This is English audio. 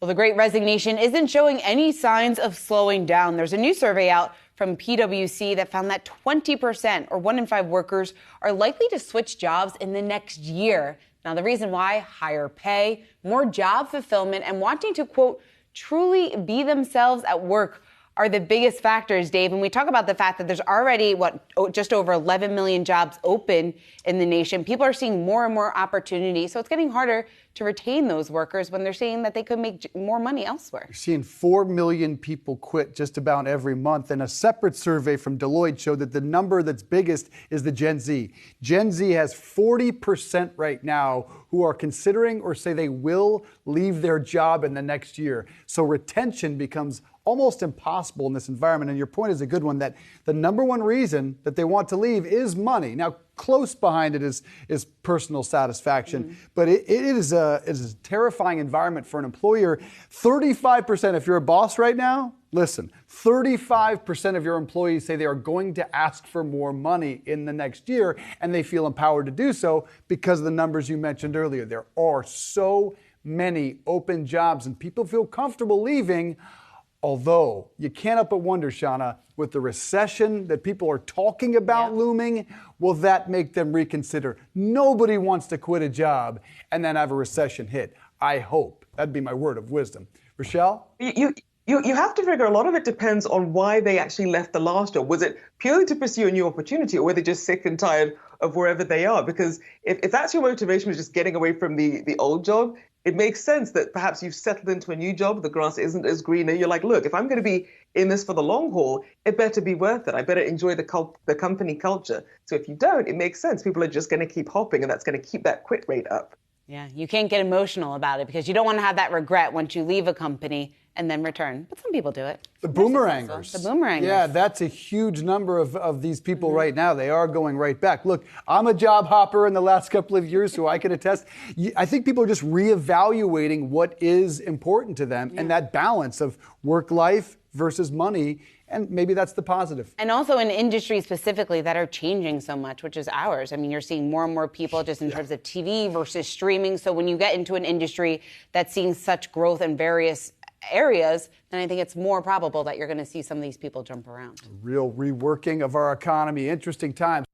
Well, the Great Resignation isn't showing any signs of slowing down. There's a new survey out from PwC that found that 20%, or 1 in 5 workers, are likely to switch jobs in the next year. Now, the reason why: higher pay, more job fulfillment, and wanting to, quote, truly be themselves at work are the biggest factors, Dave. And we talk about the fact that there's already, just over 11 million jobs open in the nation. People are seeing more and more opportunity. So it's getting harder to retain those workers when they're saying that they could make more money elsewhere. You're seeing 4 million people quit just about every month. And a separate survey from Deloitte showed that the number that's biggest is the Gen Z. Gen Z has 40% right now who are considering or say they will leave their job in the next year. So retention becomes almost impossible in this environment. And your point is a good one, that the number one reason that they want to leave is money. Now, close behind it is personal satisfaction, but it is a terrifying environment for an employer. 35%, if you're a boss right now, listen, 35% of your employees say they are going to ask for more money in the next year, and they feel empowered to do so because of the numbers you mentioned earlier. There are so many open jobs, and people feel comfortable leaving. Although you can't help but wonder, Shauna, with the recession that people are talking about looming, will that make them reconsider? Nobody wants to quit a job and then have a recession hit. I hope. That'd be my word of wisdom. Rachelle? You have to figure a lot of it depends on why they actually left the last job. Was it purely to pursue a new opportunity, or were they just sick and tired of wherever they are? Because if that's your motivation, was just getting away from the old job, it makes sense that perhaps you've settled into a new job, the grass isn't as green, and you're like, look, if I'm going to be in this for the long haul, it better be worth it. I better enjoy the company culture. So if you don't, it makes sense. People are just going to keep hopping, and that's going to keep that quit rate up. Yeah, you can't get emotional about it because you don't want to have that regret once you leave a company and then return. But some people do it. The Boomerangers. The Boomerangers. Yeah, that's a huge number of these people right now. They are going right back. Look, I'm a job hopper in the last couple of years, so I can attest. I think people are just reevaluating what is important to them and that balance of work life versus money. And maybe that's the positive. And also in industries specifically that are changing so much, which is ours. I mean, you're seeing more and more people just in terms of TV versus streaming. So when you get into an industry that's seeing such growth in various areas, then I think it's more probable that you're going to see some of these people jump around. Real reworking of our economy. Interesting times.